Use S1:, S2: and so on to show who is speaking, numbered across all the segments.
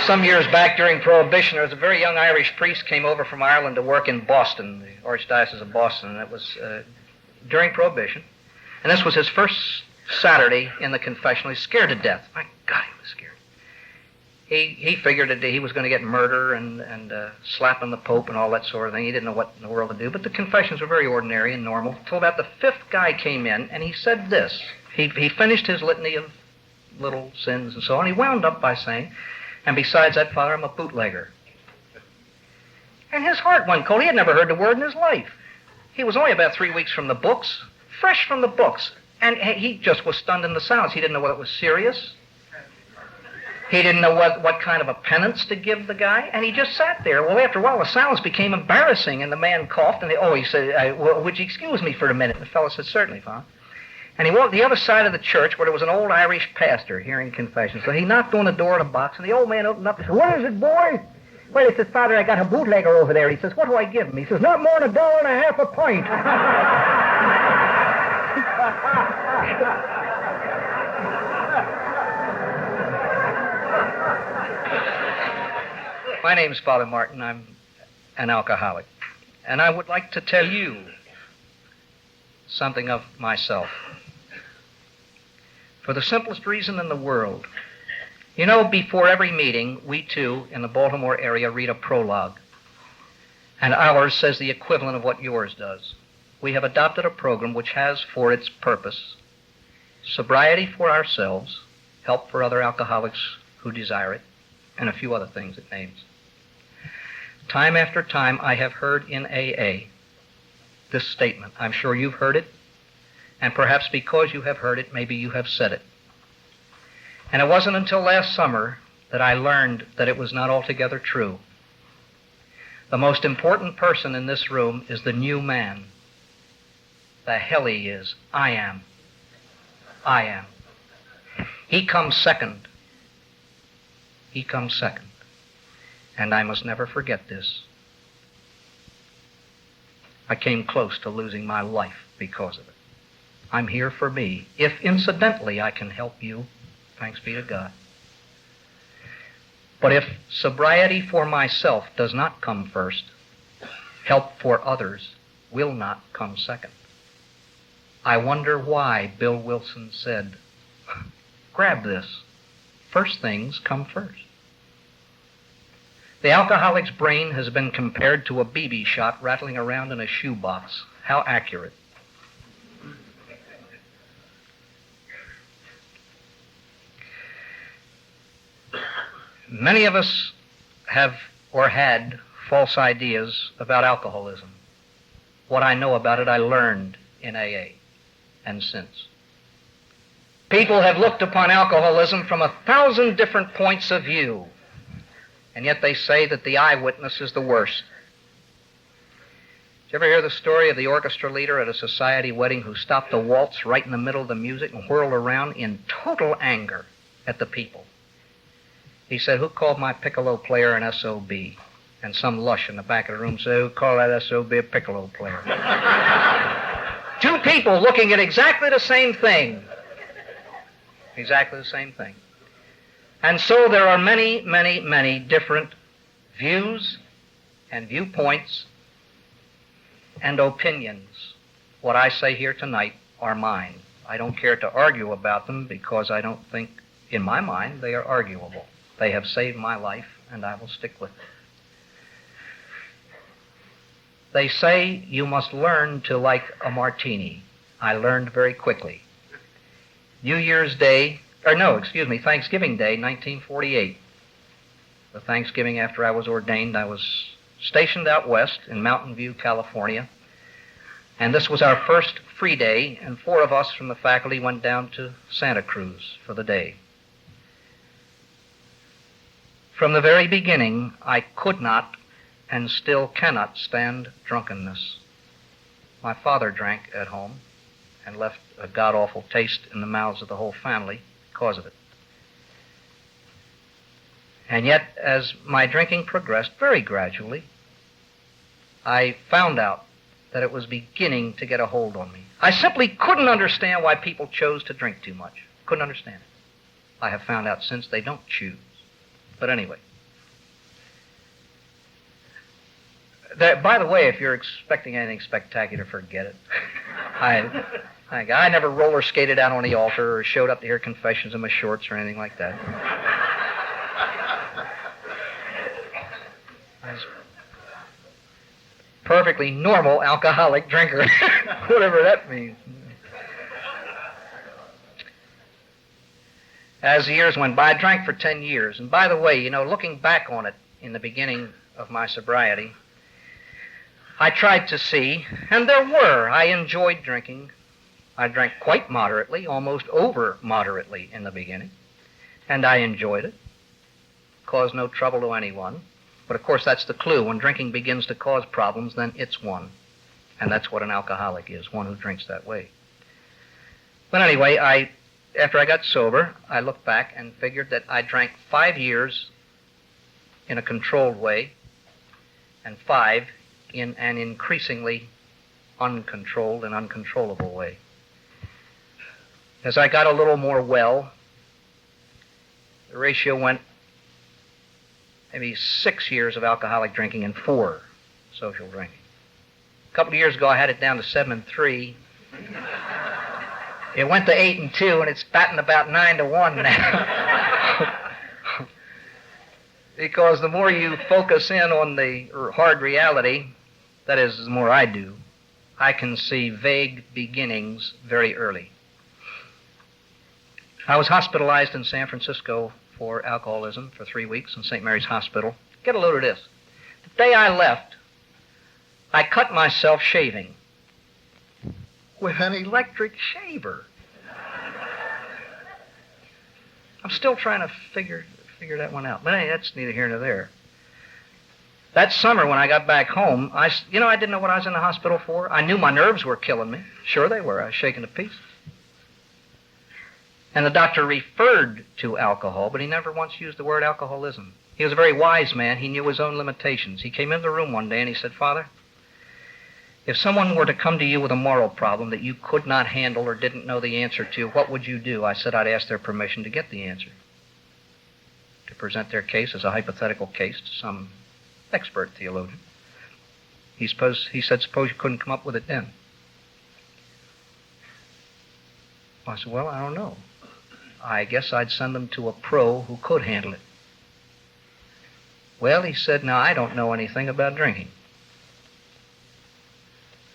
S1: Some years back during Prohibition, there was a very young Irish priest came over from Ireland to work in Boston, the Archdiocese of Boston, and it was during Prohibition. And this was his first Saturday in the confessional. He was scared to death. My God, he was scared. He figured that he was going to get murder and slapping the Pope and all that sort of thing. He didn't know what in the world to do, but the confessions were very ordinary and normal until about the fifth guy came in, and he said this. He finished his litany of little sins and so on. He wound up by saying, and besides that, Father, I'm a bootlegger. And his heart went cold. He had never heard the word in his life. He was only about 3 weeks from the books, fresh from the books, and he just was stunned into silence. He didn't know whether it was serious. He didn't know what kind of a penance to give the guy, and he just sat there. Well, after a while, the silence became embarrassing, and the man coughed, and he said, well, would you excuse me for a minute? And the fellow said, certainly, Father. And he walked to the other side of the church where there was an old Irish pastor hearing confessions. So he knocked on the door of the box, and the old man opened up and said, what is it, boy? Well, he says, Father, I got a bootlegger over there. He says, what do I give him? He says, not more than $1.50 a pint. My name's Father Martin. I'm an alcoholic. And I would like to tell you something of myself. For the simplest reason in the world. You know, before every meeting, we too, in the Baltimore area, read a prologue. And ours says the equivalent of what yours does. We have adopted a program which has for its purpose sobriety for ourselves, help for other alcoholics who desire it, and a few other things it names. Time after time, I have heard in AA this statement. I'm sure you've heard it, and perhaps because you have heard it, maybe you have said it. And it wasn't until last summer that I learned that it was not altogether true. The most important person in this room is the new man. The hell he is. I am. I am. He comes second. He comes second. And I must never forget this. I came close to losing my life because of it. I'm here for me. If incidentally I can help you, thanks be to God. But if sobriety for myself does not come first, help for others will not come second. I wonder why Bill Wilson said, grab this. First things come first. The alcoholic's brain has been compared to a BB shot rattling around in a shoebox. How accurate. Many of us have or had false ideas about alcoholism. What I know about it, I learned in AA and since. People have looked upon alcoholism from 1,000 different points of view, and yet they say that the eyewitness is the worst. Did you ever hear the story of the orchestra leader at a society wedding who stopped the waltz right in the middle of the music and whirled around in total anger at the people? He said, who called my piccolo player an SOB? And some lush in the back of the room said, who called that SOB a piccolo player? Two people looking at exactly the same thing. Exactly the same thing. And so there are many, many, many different views and viewpoints and opinions. What I say here tonight are mine. I don't care to argue about them because I don't think, in my mind, they are arguable. They have saved my life, and I will stick with it. They say you must learn to like a martini. I learned very quickly. Thanksgiving Day, 1948. The Thanksgiving after I was ordained, I was stationed out west in Mountain View, California. And this was our first free day, and 4 of us from the faculty went down to Santa Cruz for the day. From the very beginning, I could not and still cannot stand drunkenness. My father drank at home and left a god-awful taste in the mouths of the whole family because of it. And yet, as my drinking progressed very gradually, I found out that it was beginning to get a hold on me. I simply couldn't understand why people chose to drink too much. Couldn't understand it. I have found out since they don't choose. But anyway, By the way, if you're expecting anything spectacular, forget it. I never roller skated out on the altar or showed up to hear confessions in my shorts or anything like that. I was a perfectly normal alcoholic drinker, whatever that means. As the years went by, I drank for 10 years. And by the way, looking back on it in the beginning of my sobriety, I tried to see, and I enjoyed drinking. I drank quite moderately, almost over moderately in the beginning, and I enjoyed it. Caused no trouble to anyone. But of course, that's the clue. When drinking begins to cause problems, then it's one. And that's what an alcoholic is, one who drinks that way. But anyway, after I got sober, I looked back and figured that I drank 5 years in a controlled way and 5 in an increasingly uncontrolled and uncontrollable way. As I got a little more well, the ratio went maybe 6 years of alcoholic drinking and 4 social drinking. A couple of years ago, I had it down to 7 and 3. It went to 8 and 2, and it's batting about 9 to 1 now. Because the more you focus in on the hard reality, that is, the more I do, I can see vague beginnings very early. I was hospitalized in San Francisco for alcoholism for 3 weeks in St. Mary's Hospital. Get a load of this. The day I left, I cut myself shaving with an electric shaver. I'm still trying to figure that one out. But hey, that's neither here nor there. That summer when I got back home, I didn't know what I was in the hospital for. I knew my nerves were killing me. Sure they were. I was shaking to pieces. And the doctor referred to alcohol, but he never once used the word alcoholism. He was a very wise man. He knew his own limitations. He came into the room one day and he said, "Father, if someone were to come to you with a moral problem that you could not handle or didn't know the answer to, what would you do?" I said, "I'd ask their permission to get the answer, to present their case as a hypothetical case to some expert theologian." He said, "Suppose you couldn't come up with it then?" I said, "Well, I don't know. I guess I'd send them to a pro who could handle it." "Well," he said, "now I don't know anything about drinking."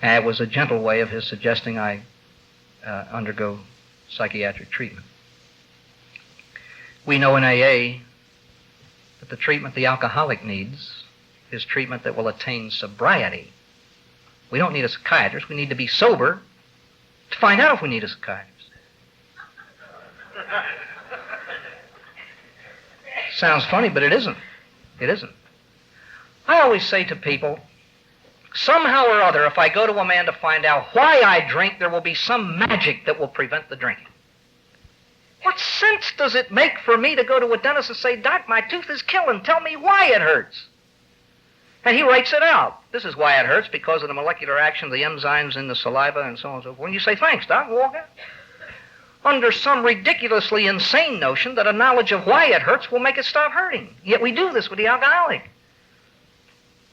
S1: And it was a gentle way of his suggesting I undergo psychiatric treatment. We know in AA that the treatment the alcoholic needs is treatment that will attain sobriety. We don't need a psychiatrist. We need to be sober to find out if we need a psychiatrist. Sounds funny, but it isn't. It isn't. I always say to people, somehow or other, if I go to a man to find out why I drink, there will be some magic that will prevent the drinking. What sense does it make for me to go to a dentist and say, "Doc, my tooth is killing. Tell me why it hurts." And he writes it out. This is why it hurts, because of the molecular action of the enzymes in the saliva and so on and so forth. And you say, "Thanks, Doc," walk out. Under some ridiculously insane notion that a knowledge of why it hurts will make it stop hurting. Yet we do this with the alcoholic.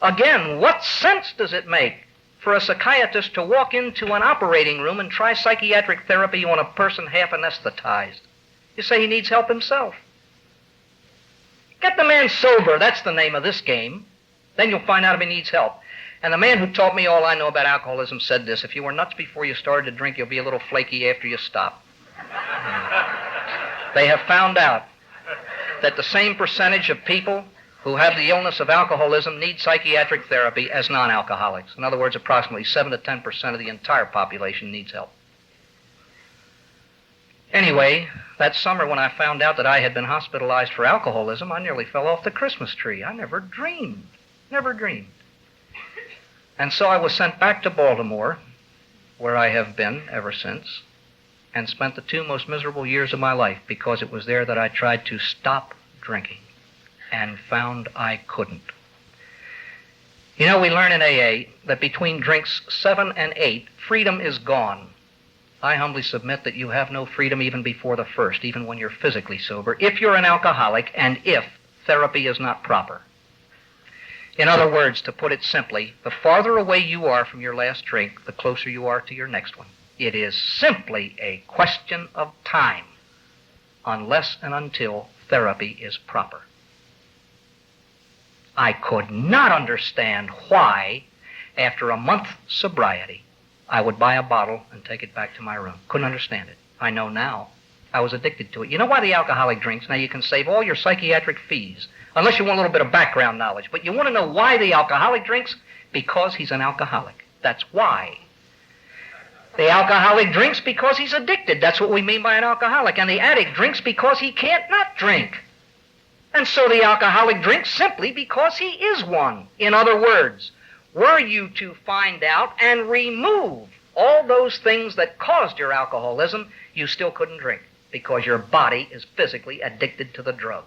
S1: Again, what sense does it make for a psychiatrist to walk into an operating room and try psychiatric therapy on a person half anesthetized? You say he needs help himself. Get the man sober, that's the name of this game. Then you'll find out if he needs help. And the man who taught me all I know about alcoholism said this: "If you were nuts before you started to drink, you'll be a little flaky after you stop." They have found out that the same percentage of people who have the illness of alcoholism need psychiatric therapy as non-alcoholics. In other words, approximately 7 to 10% of the entire population needs help. Anyway, that summer when I found out that I had been hospitalized for alcoholism, I nearly fell off the Christmas tree. I never dreamed. And so I was sent back to Baltimore, where I have been ever since, and spent the 2 most miserable years of my life, because it was there that I tried to stop drinking and found I couldn't. We learn in AA that between drinks 7 and 8, freedom is gone. I humbly submit that you have no freedom even before the first, even when you're physically sober, if you're an alcoholic and if therapy is not proper. In other words, to put it simply, the farther away you are from your last drink, the closer you are to your next one. It is simply a question of time, unless and until therapy is proper. I could not understand why, after a month's sobriety, I would buy a bottle and take it back to my room. Couldn't understand it. I know now. I was addicted to it. You know why the alcoholic drinks? Now, you can save all your psychiatric fees, unless you want a little bit of background knowledge. But you want to know why the alcoholic drinks? Because he's an alcoholic. That's why. The alcoholic drinks because he's addicted. That's what we mean by an alcoholic. And the addict drinks because he can't not drink. And so the alcoholic drinks simply because he is one. In other words, were you to find out and remove all those things that caused your alcoholism, you still couldn't drink because your body is physically addicted to the drug.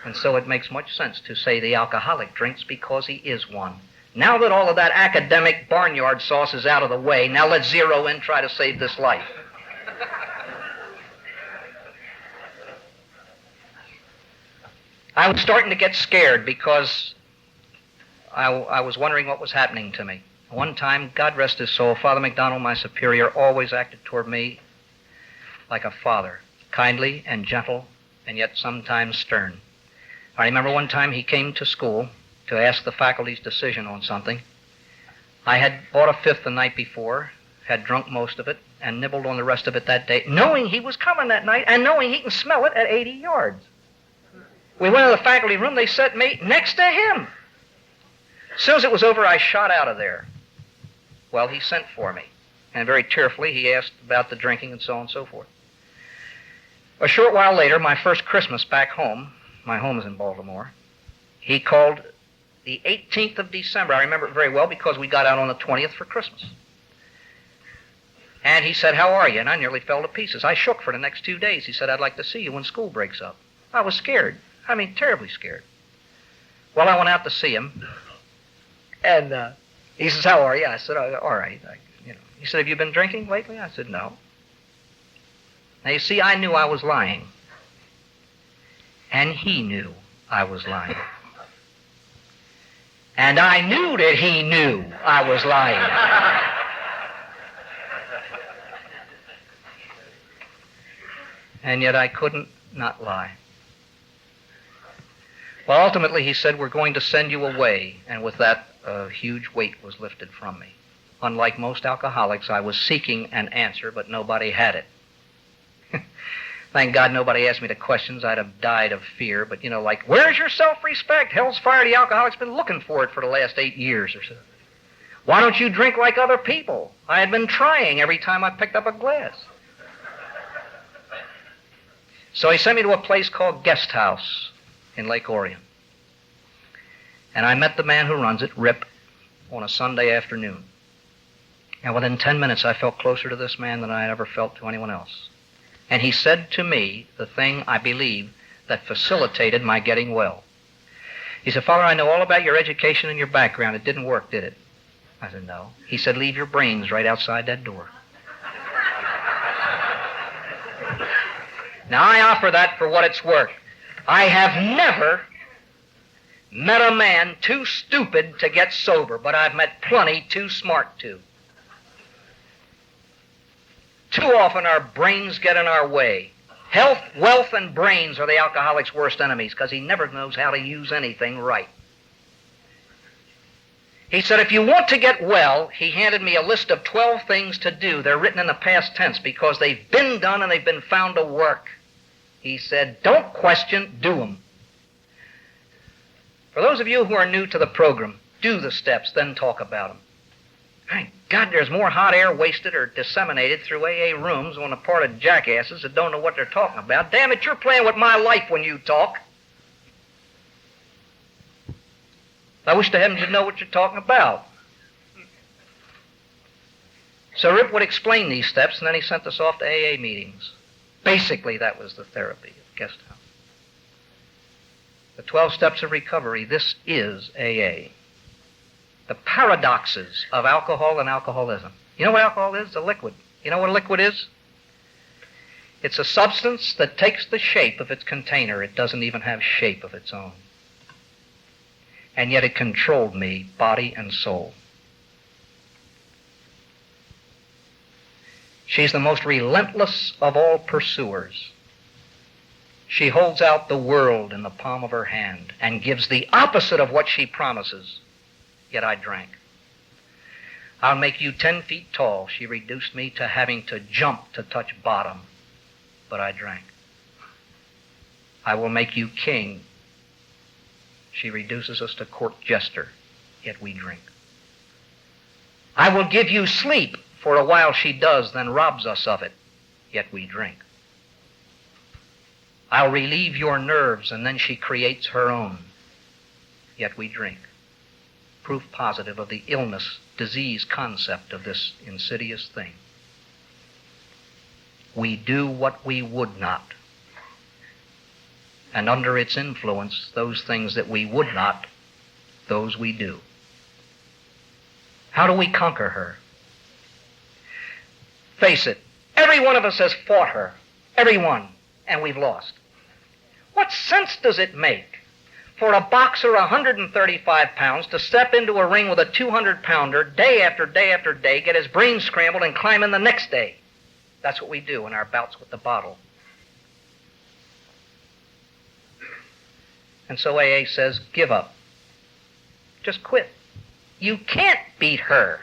S1: And so it makes much sense to say the alcoholic drinks because he is one. Now that all of that academic barnyard sauce is out of the way, now let's zero in, try to save this life. I was starting to get scared because I was wondering what was happening to me. One time, God rest his soul, Father McDonald, my superior, always acted toward me like a father, kindly and gentle, and yet sometimes stern. I remember one time he came to school to ask the faculty's decision on something. I had bought a fifth the night before, had drunk most of it, and nibbled on the rest of it that day, knowing he was coming that night and knowing he can smell it at 80 yards. We went to the faculty room. They set me next to him. As soon as it was over, I shot out of there. Well, he sent for me, and very tearfully he asked about the drinking and so on and so forth. A short while later, my first Christmas back home, my home is in Baltimore, he called the 18th of December. I remember it very well because we got out on the 20th for Christmas. And he said, "How are you?" And I nearly fell to pieces. I shook for the next 2 days. He said, "I'd like to see you when school breaks up." I was scared. I mean, terribly scared. Well, I went out to see him, and he says, "How are you?" I said, "Oh, all right." He said, "Have you been drinking lately?" I said, "No." Now, you see, I knew I was lying, and he knew I was lying. And I knew that he knew I was lying. And yet I couldn't not lie. Well, ultimately he said, "We're going to send you away." And with that, a huge weight was lifted from me. Unlike most alcoholics, I was seeking an answer, but nobody had it. Thank God nobody asked me the questions. I'd have died of fear. But, like, where's your self-respect? Hell's fire, the alcoholic's been looking for it for the last 8 years or so. Why don't you drink like other people? I had been trying every time I picked up a glass. So he sent me to a place called Guest House in Lake Orion. And I met the man who runs it, Rip, on a Sunday afternoon. And within 10 minutes, I felt closer to this man than I had ever felt to anyone else. And he said to me the thing, I believe, that facilitated my getting well. He said, "Father, I know all about your education and your background. It didn't work, did it?" I said, "No." He said, "Leave your brains right outside that door." Now, I offer that for what it's worth. I have never met a man too stupid to get sober, but I've met plenty too smart to. Too often our brains get in our way. Health, wealth, and brains are the alcoholic's worst enemies because he never knows how to use anything right. He said, if you want to get well, he handed me a list of 12 things to do. They're written in the past tense because they've been done and they've been found to work. He said, don't question, do them. For those of you who are new to the program, do the steps, then talk about them. Thank God there's more hot air wasted or disseminated through AA rooms on the part of jackasses that don't know what they're talking about. Damn it, you're playing with my life when you talk. I wish to heavens you'd know what you're talking about. So Rip would explain these steps, and then he sent us off to AA meetings. Basically, that was the therapy of Guest House. The 12 steps of recovery, this is AA. The paradoxes of alcohol and alcoholism. You know what alcohol is? A liquid. You know what a liquid is? It's a substance that takes the shape of its container. It doesn't even have shape of its own. and yet it controlled me, body and soul. She's the most relentless of all pursuers. She holds out the world in the palm of her hand and gives the opposite of what she promises, yet I drank. I'll make you 10 feet tall. She reduced me to having to jump to touch bottom, but I drank. I will make you king. She reduces us to court jester, yet we drink. I will give you sleep. For a while she does, then robs us of it, yet we drink. I'll relieve your nerves, and then she creates her own, yet we drink. Proof positive of the illness, disease concept of this insidious thing. We do what we would not. And under its influence, those things that we would not, those we do. How do we conquer her? Face it, every one of us has fought her, every one, and we've lost. What sense does it make for a boxer 135 pounds to step into a ring with a 200-pounder day after day after day, get his brains scrambled, and climb in the next day? That's what we do in our bouts with the bottle. And so AA says, give up. Just quit. You can't beat her.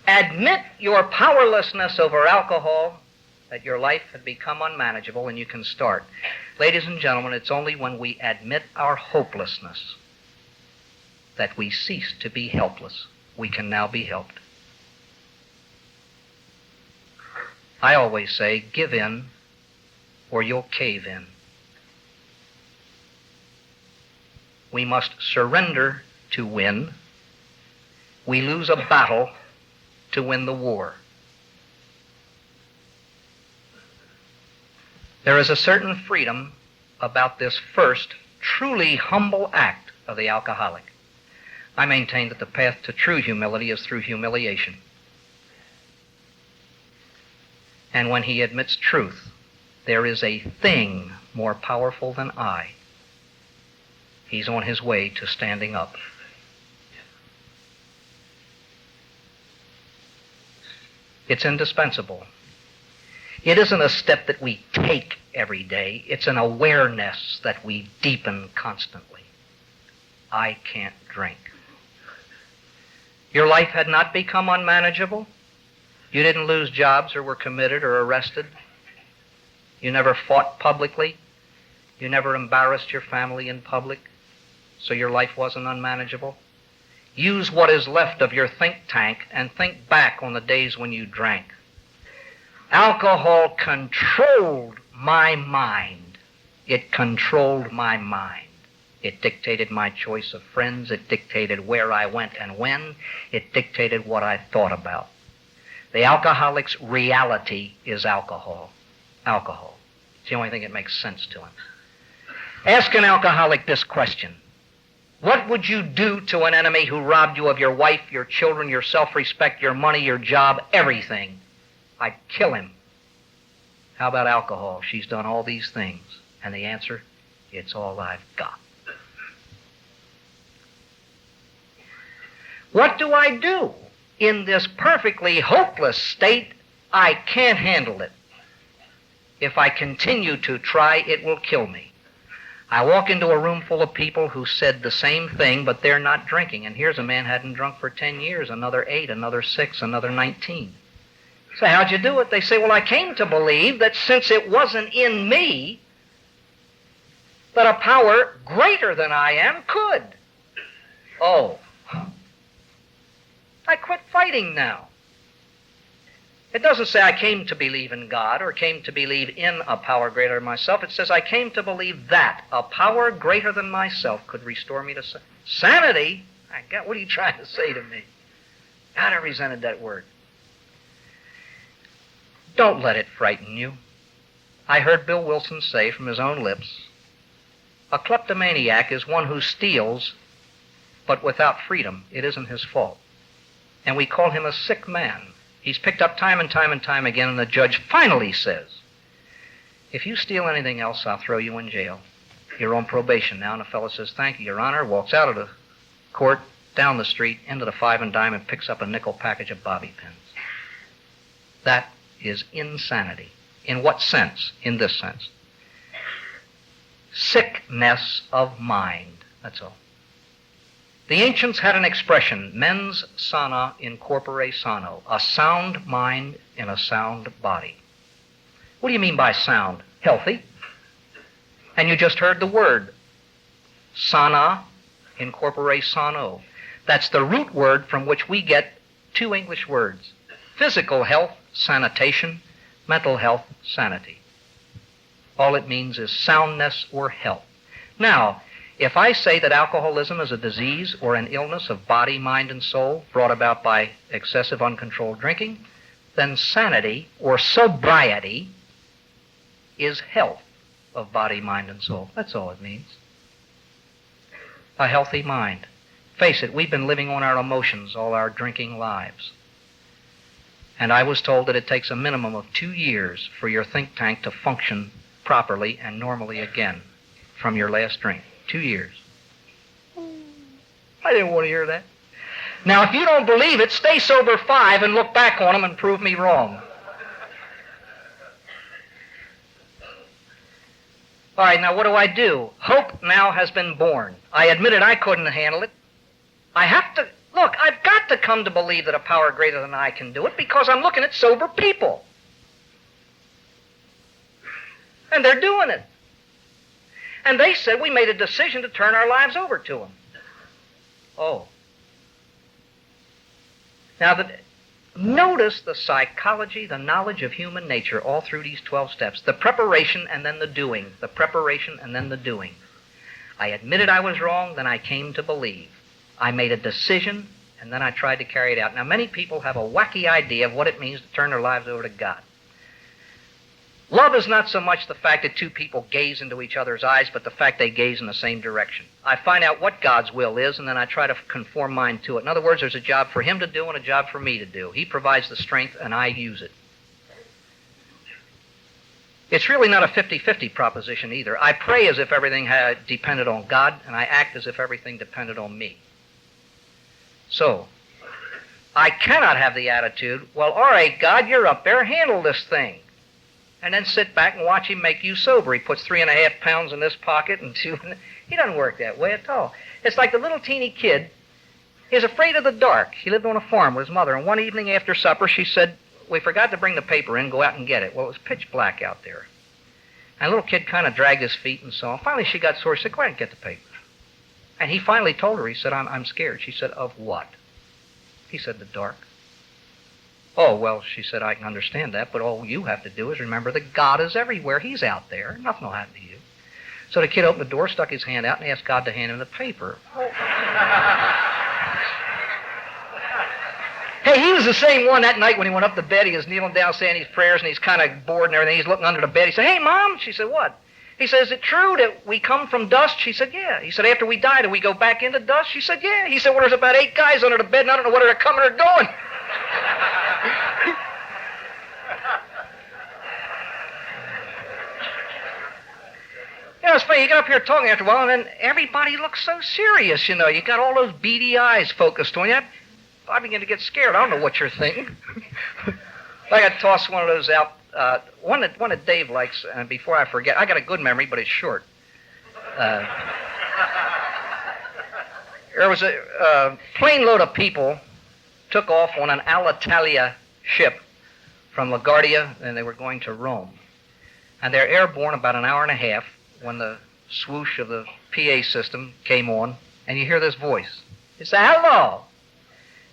S1: Admit your powerlessness over alcohol, that your life had become unmanageable, and you can start. Ladies and gentlemen, it's only when we admit our hopelessness that we cease to be helpless. We can now be helped. I always say, give in or you'll cave in. We must surrender to win. We lose a battle to win the war. There is a certain freedom about this first, truly humble act of the alcoholic. I maintain that the path to true humility is through humiliation. And when he admits truth, there is a thing more powerful than I. He's on his way to standing up. It's indispensable. It isn't a step that we take every day. It's an awareness that we deepen constantly. I can't drink. Your life had not become unmanageable. You didn't lose jobs or were committed or arrested. You never fought publicly. You never embarrassed your family in public, so your life wasn't unmanageable. Use what is left of your think tank and think back on the days when you drank. Alcohol controlled my mind. It controlled my mind. It dictated my choice of friends. It dictated where I went and when. It dictated what I thought about. The alcoholic's reality is alcohol. Alcohol. It's the only thing that makes sense to him. Ask an alcoholic this question. What would you do to an enemy who robbed you of your wife, your children, your self-respect, your money, your job, everything? I'd kill him. How about alcohol? She's done all these things. And the answer, it's all I've got. What do I do? In this perfectly hopeless state, I can't handle it. If I continue to try, it will kill me. I walk into a room full of people who said the same thing, but they're not drinking. And here's a man hadn't drunk for 10 years, another 8, another 6, another 19. So how'd you do it? They say, well, I came to believe that since it wasn't in me, that a power greater than I am could. Oh, I quit fighting now. It doesn't say I came to believe in God or came to believe in a power greater than myself. It says I came to believe that a power greater than myself could restore me to sanity. What are you trying to say to me? God, I resented that word. Don't let it frighten you. I heard Bill Wilson say from his own lips, a kleptomaniac is one who steals, but without freedom. It isn't his fault. And we call him a sick man. He's picked up time and time and time again, and the judge finally says, if you steal anything else, I'll throw you in jail. You're on probation now, and the fellow says, thank you, Your Honor, walks out of the court, down the street, into the Five and Dime, and picks up a nickel package of bobby pins. That is insanity. In what sense? In this sense. Sickness of mind. That's all. The ancients had an expression, mens sana in corpore sano, a sound mind in a sound body. What do you mean by sound? Healthy. And you just heard the word, sana in corpore sano. That's the root word from which we get two English words. Physical health, sanitation. Mental health, sanity. All it means is soundness or health. Now, if I say that alcoholism is a disease or an illness of body, mind, and soul brought about by excessive uncontrolled drinking, then sanity or sobriety is health of body, mind, and soul. That's all it means. A healthy mind. Face it, we've been living on our emotions all our drinking lives. And I was told that it takes a minimum of 2 years for your think tank to function properly and normally again from your last drink. 2 years. I didn't want to hear that. Now, if you don't believe it, stay sober 5 and look back on them and prove me wrong. All right, now what do? Hope now has been born. I admitted I couldn't handle it. I have to... Look, I've got to come to believe that a power greater than I can do it because I'm looking at sober people. And they're doing it. And they said we made a decision to turn our lives over to them. Oh. Now, notice the psychology, the knowledge of human nature all through these 12 steps. The preparation and then the doing. The preparation and then the doing. I admitted I was wrong, then I came to believe. I made a decision, and then I tried to carry it out. Now, many people have a wacky idea of what it means to turn their lives over to God. Love is not so much the fact that two people gaze into each other's eyes, but the fact they gaze in the same direction. I find out what God's will is, and then I try to conform mine to it. In other words, there's a job for Him to do and a job for me to do. He provides the strength, and I use it. It's really not a 50-50 proposition either. I pray as if everything depended on God, and I act as if everything depended on me. So, I cannot have the attitude, well, all right, God, you're up there, handle this thing. And then sit back and watch Him make you sober. He puts 3.5 pounds in this pocket and 2. He doesn't work that way at all. It's like the little teeny kid is afraid of the dark. He lived on a farm with his mother, and one evening after supper, she said, we forgot to bring the paper in, go out and get it. Well, it was pitch black out there. And the little kid kind of dragged his feet and saw. Finally, she got sore. She said, go ahead and get the paper. And he finally told her, he said, I'm scared. She said, of what? He said, the dark. Oh, well, she said, I can understand that, but all you have to do is remember that God is everywhere. He's out there. Nothing will happen to you. So the kid opened the door, stuck his hand out, and asked God to hand him the paper. Hey, he was the same one that night when he went up to bed. He was kneeling down saying his prayers, and he's kind of bored and everything. He's looking under the bed. He said, hey, Mom. She said, what? He said, is it true that we come from dust? She said, yeah. He said, after we die, do we go back into dust? She said, yeah. He said, well, there's about 8 guys under the bed, and I don't know whether they're coming or going. You know, it's funny, you get up here talking after a while, and then everybody looks so serious, you know. You got all those beady eyes focused on you. I begin to get scared. I don't know what you're thinking. I got to toss one of those out. One that Dave likes, and before I forget, I got a good memory, but it's short. There was a plane load of people took off on an Alitalia ship from LaGuardia, and they were going to Rome. And they're airborne about an hour and a half when the swoosh of the PA system came on, and you hear this voice. He said, hello,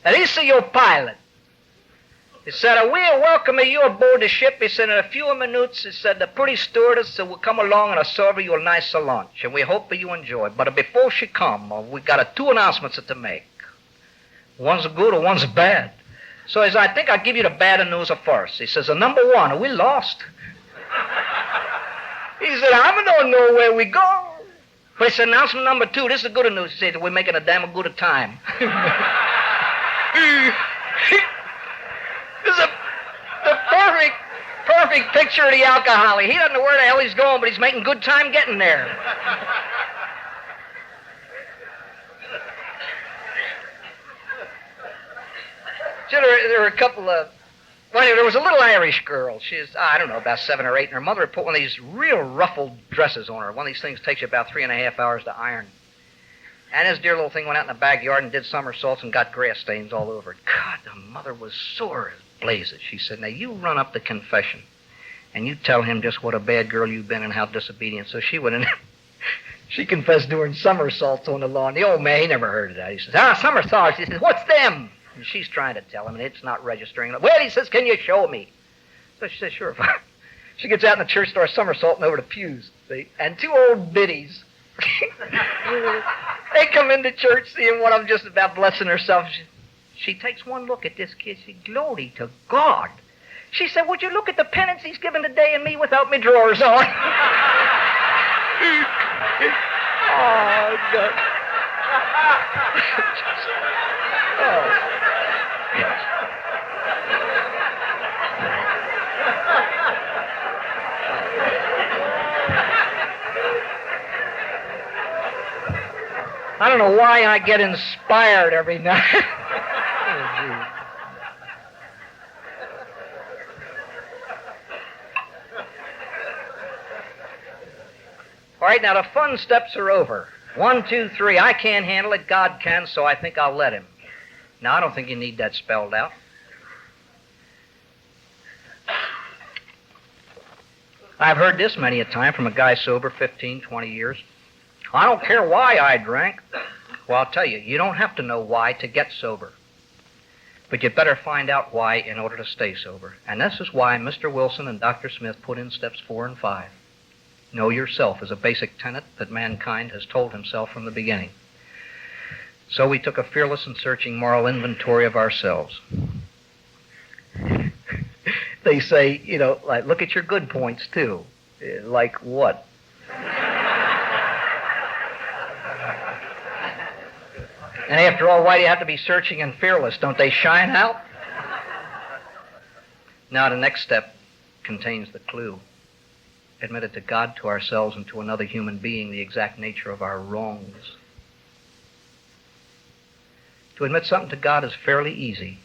S1: this is your pilot. He said, we are welcoming you aboard the ship. He said, in a few minutes, he said, the pretty stewardess will come along and serve you a nice lunch, and we hope that you enjoy. But before she come, we got 2 announcements to make. One's good or one's bad. So he said, I think I'll give you the bad news first. He says, number 1, we lost. He said, I don't know where we go. But he said, announcement number 2, this is the good news. He said, we're making a damn good time. This is the perfect picture of the alcoholic. He doesn't know where the hell he's going, but he's making good time getting there. So there were a couple of... Well, there was a little Irish girl. She's, I don't know, about 7 or 8, and her mother had put one of these real ruffled dresses on her. One of these things takes you about 3.5 hours to iron. And this dear little thing went out in the backyard and did somersaults and got grass stains all over it. God, the mother was sore as blazes. She said, now you run up to confession and you tell him just what a bad girl you've been and how disobedient. So she went in. She confessed doing somersaults on the lawn. The old man, he never heard of that. He says, somersaults. He says, what's them? And she's trying to tell him, and it's not registering. Well, he says, can you show me? So she says, sure. She gets out in the church, starts somersaulting over the pews. See? And 2 old biddies, they come into church seeing one of them just about blessing herself. She takes one look at this kid. She said, glory to God. She said, would you look at the penance he's given today and me without my drawers on? Oh, God. Oh. I don't know why I get inspired every night. Oh, all right, now the fun steps are over. 1, 2, 3. I can't handle it. God can, so I think I'll let him. Now, I don't think you need that spelled out. I've heard this many a time from a guy sober 15, 20 years. I don't care why I drank. Well, I'll tell you, you don't have to know why to get sober. But you better find out why in order to stay sober. And this is why Mr. Wilson and Dr. Smith put in steps 4 and 5. Know yourself is a basic tenet that mankind has told himself from the beginning. So we took a fearless and searching moral inventory of ourselves. They say, you know, like, look at your good points, too. Like what? And after all, why do you have to be searching and fearless? Don't they shine out? Now, the next step contains the clue. Admit it to God, to ourselves, and to another human being the exact nature of our wrongs. To admit something to God is fairly easy.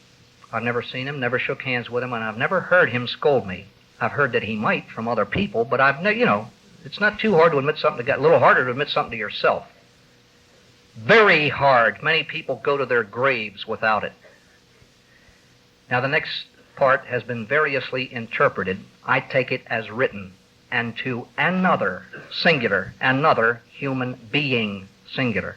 S1: I've never seen him, never shook hands with him, and I've never heard him scold me. I've heard that he might from other people, but it's not too hard to admit something to God. A little harder to admit something to yourself. Very hard. Many people go to their graves without it. Now, the next part has been variously interpreted. I take it as written. And to another, singular, another human being, singular.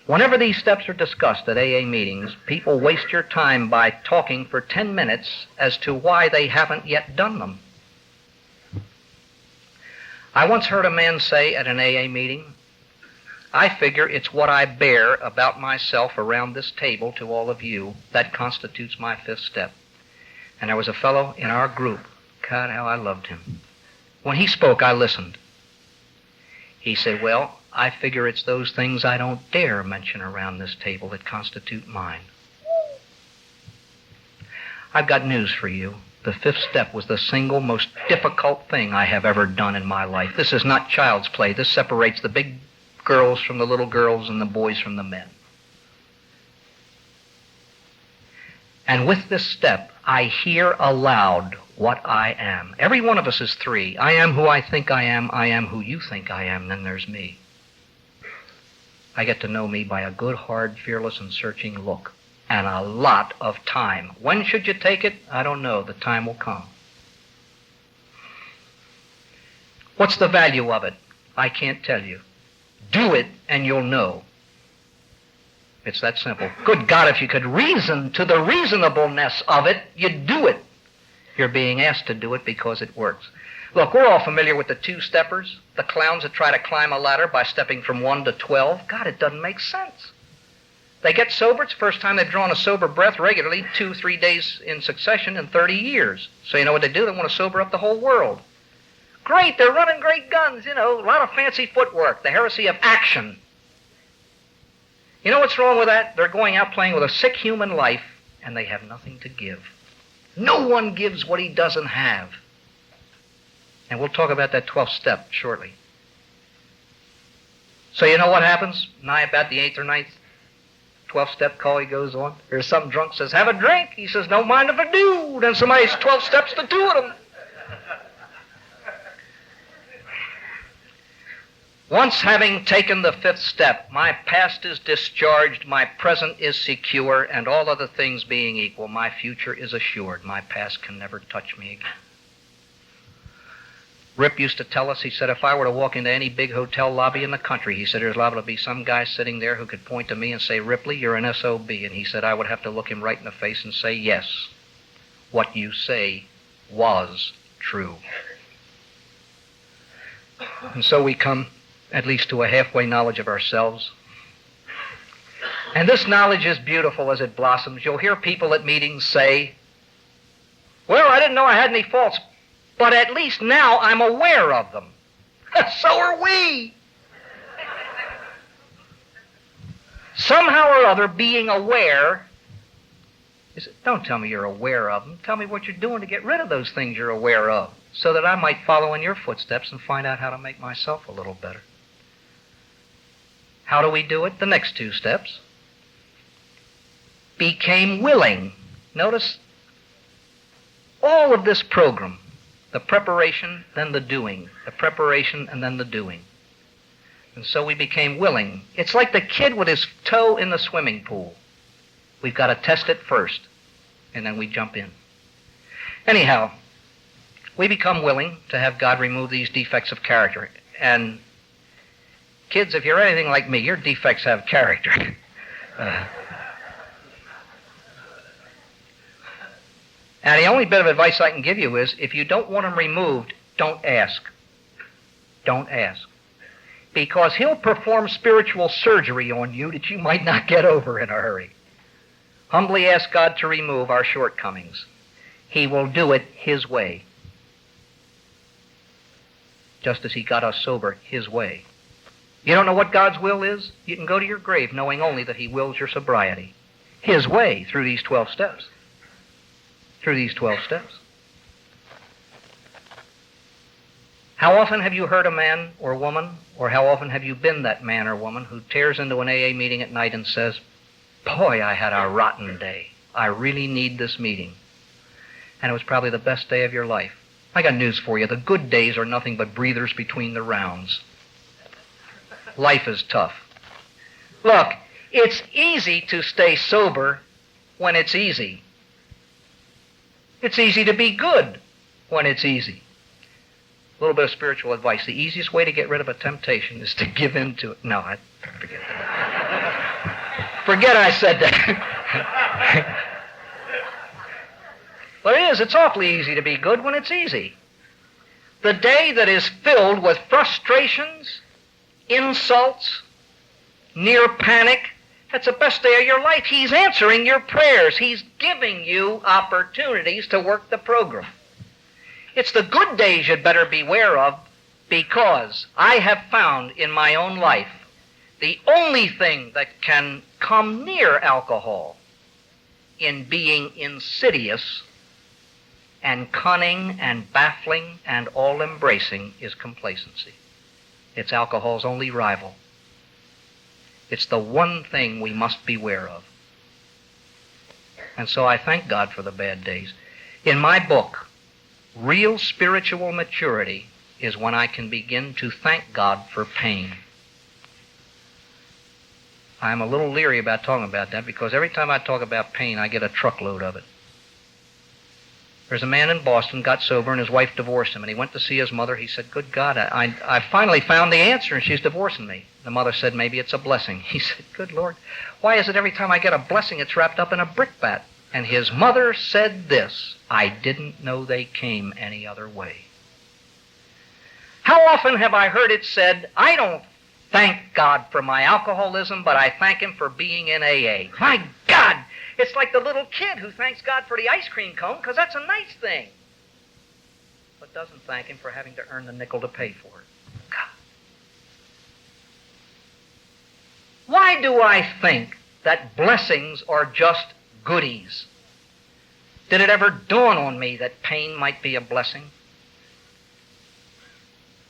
S1: Whenever these steps are discussed at AA meetings, people waste your time by talking for 10 minutes as to why they haven't yet done them. I once heard a man say at an AA meeting, I figure it's what I bear about myself around this table to all of you that constitutes my 5th step. And there was a fellow in our group. God, how I loved him. When he spoke, I listened. He said, well, I figure it's those things I don't dare mention around this table that constitute mine. I've got news for you. The 5th step was the single most difficult thing I have ever done in my life. This is not child's play. This separates the big girls from the little girls and the boys from the men. And with this step, I hear aloud what I am. Every one of us is 3. I am who I think I am who you think I am, then there's me. I get to know me by a good, hard, fearless, and searching look, and a lot of time. When should you take it? I don't know. The time will come. What's the value of it? I can't tell you. Do it, and you'll know. It's that simple. Good God, if you could reason to the reasonableness of it, you'd do it. You're being asked to do it because it works. Look, we're all familiar with the 2-steppers, the clowns that try to climb a ladder by stepping from 1 to 12. God, it doesn't make sense. They get sober. It's the first time they've drawn a sober breath regularly 2-3 days in succession in 30 years. So you know what they do? They want to sober up the whole world. Great, they're running great guns, a lot of fancy footwork, the heresy of action. You know what's wrong with that? They're going out playing with a sick human life, and they have nothing to give. No one gives what he doesn't have. And we'll talk about that 12th step shortly. So you know what happens? Nigh about the 8th or 9th 12th step call he goes on. There's some drunk says, have a drink. He says, no mind if I do. Then somebody's 12 steps to 2 of them. Once having taken the 5th step, my past is discharged, my present is secure, and all other things being equal, my future is assured. My past can never touch me again. Rip used to tell us, he said, if I were to walk into any big hotel lobby in the country, he said, there's liable to be some guy sitting there who could point to me and say, Ripley, you're an SOB. And he said, I would have to look him right in the face and say, yes, what you say was true. And so we come at least to a halfway knowledge of ourselves. And this knowledge is beautiful as it blossoms. You'll hear people at meetings say, well, I didn't know I had any faults, but at least now I'm aware of them. So are we. Somehow or other, being aware is, don't tell me you're aware of them. Tell me what you're doing to get rid of those things you're aware of, so that I might follow in your footsteps and find out how to make myself a little better. How do we do it? The next 2 steps. Became willing. Notice all of this program. The preparation, then the doing. The preparation, and then the doing. And so we became willing. It's like the kid with his toe in the swimming pool. We've got to test it first, and then we jump in. Anyhow, we become willing to have God remove these defects of character. And kids, if you're anything like me, your defects have character. And the only bit of advice I can give you is, if you don't want them removed, don't ask. Don't ask. Because he'll perform spiritual surgery on you that you might not get over in a hurry. Humbly ask God to remove our shortcomings. He will do it His way. Just as He got us sober His way. You don't know what God's will is? You can go to your grave knowing only that He wills your sobriety. His way through these 12 steps. Through these 12 steps. How often have you heard a man or woman, or how often have you been that man or woman who tears into an AA meeting at night and says, boy, I had a rotten day. I really need this meeting. And it was probably the best day of your life. I got news for you. The good days are nothing but breathers between the rounds. Life is tough. Look, it's easy to stay sober when it's easy. It's easy to be good when it's easy. A little bit of spiritual advice. The easiest way to get rid of a temptation is to give in to it. No, I forget that. Forget I said that. But it is. It's awfully easy to be good when it's easy. The day that is filled with frustrations, insults, near panic, that's the best day of your life. He's answering your prayers. He's giving you opportunities to work the program. It's the good days you'd better beware of, because I have found in my own life the only thing that can come near alcohol in being insidious and cunning and baffling and all-embracing is complacency. It's alcohol's only rival. It's the one thing we must beware of. And so I thank God for the bad days. In my book, Real Spiritual Maturity is when I can begin to thank God for pain. I'm a little leery about talking about that, because every time I talk about pain, I get a truckload of it. There's a man in Boston, got sober, and his wife divorced him, and he went to see his mother. He said, good God, I finally found the answer, and she's divorcing me. The mother said, maybe it's a blessing. He said, good Lord, why is it every time I get a blessing, it's wrapped up in a brickbat? And his mother said this, I didn't know they came any other way. How often have I heard it said, I don't thank God for my alcoholism, but I thank Him for being in AA. My God! It's like the little kid who thanks God for the ice cream cone, because that's a nice thing, but doesn't thank Him for having to earn the nickel to pay for it. God. Why do I think that blessings are just goodies? Did it ever dawn on me that pain might be a blessing?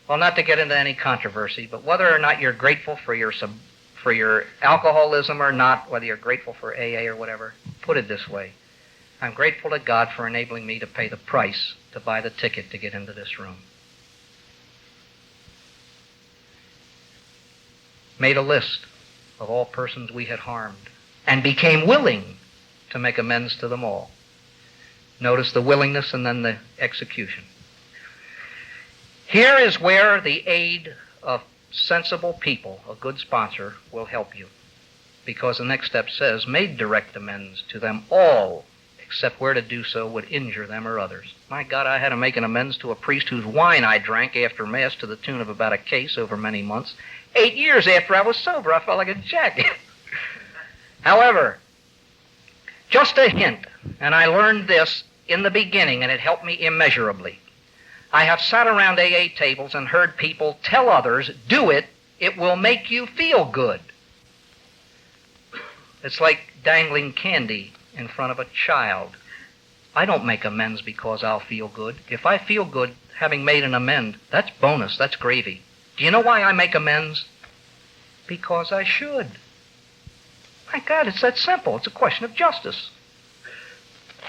S1: Well, not to get into any controversy, but whether or not you're grateful for your alcoholism or not, whether you're grateful for AA or whatever, put it this way. I'm grateful to God for enabling me to pay the price to buy the ticket to get into this room. Made a list of all persons we had harmed and became willing to make amends to them all. Notice the willingness and then the execution. Here is where the aid of sensible people, a good sponsor, will help you. Because the next step says, made direct amends to them all, except where to do so would injure them or others. My God, I had to make an amends to a priest whose wine I drank after Mass to the tune of about a case over many months. 8 years after I was sober, I felt like a jack. However, just a hint, and I learned this in the beginning, and it helped me immeasurably. I have sat around AA tables and heard people tell others, do it, it will make you feel good. It's like dangling candy in front of a child. I don't make amends because I'll feel good. If I feel good having made an amend, that's bonus, that's gravy. Do you know why I make amends? Because I should. My God, it's that simple. It's a question of justice.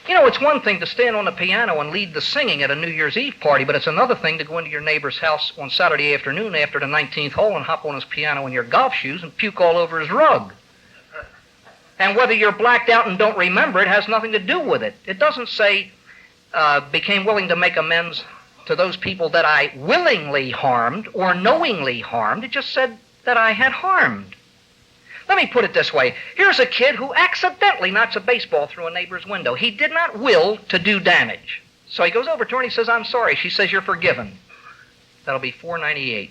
S1: You know, it's one thing to stand on the piano and lead the singing at a New Year's Eve party, but it's another thing to go into your neighbor's house on Saturday afternoon after the 19th hole and hop on his piano in your golf shoes and puke all over his rug. And whether you're blacked out and don't remember it has nothing to do with it. It doesn't say, became willing to make amends to those people that I willingly harmed or knowingly harmed. It just said that I had harmed. Let me put it this way. Here's a kid who accidentally knocks a baseball through a neighbor's window. He did not will to do damage. So he goes over to her and he says, I'm sorry. She says, you're forgiven. That'll be $4.98.